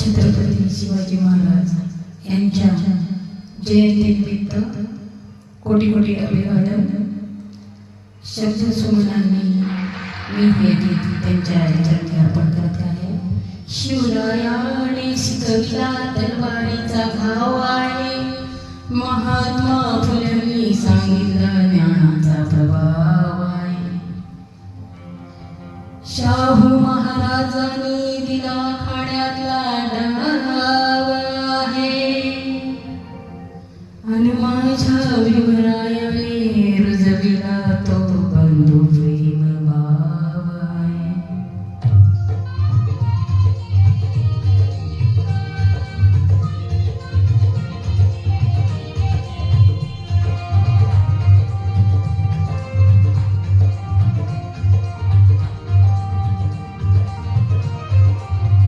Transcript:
छत्रपती शिवाजी महाराज यांच्या जयंतीनिमित्त कोटी कोटी अभिवादन. शब्द सुमनांनी मी हे गीत त्यांच्या चरणी अर्पण करत आहे. शिवरायाने शिकविला तलवारीचा घाव आहे, महात्मा फुलेंनी सांगितलं ज्ञानाचा प्रभाव आहे. शाहू महाराजांनी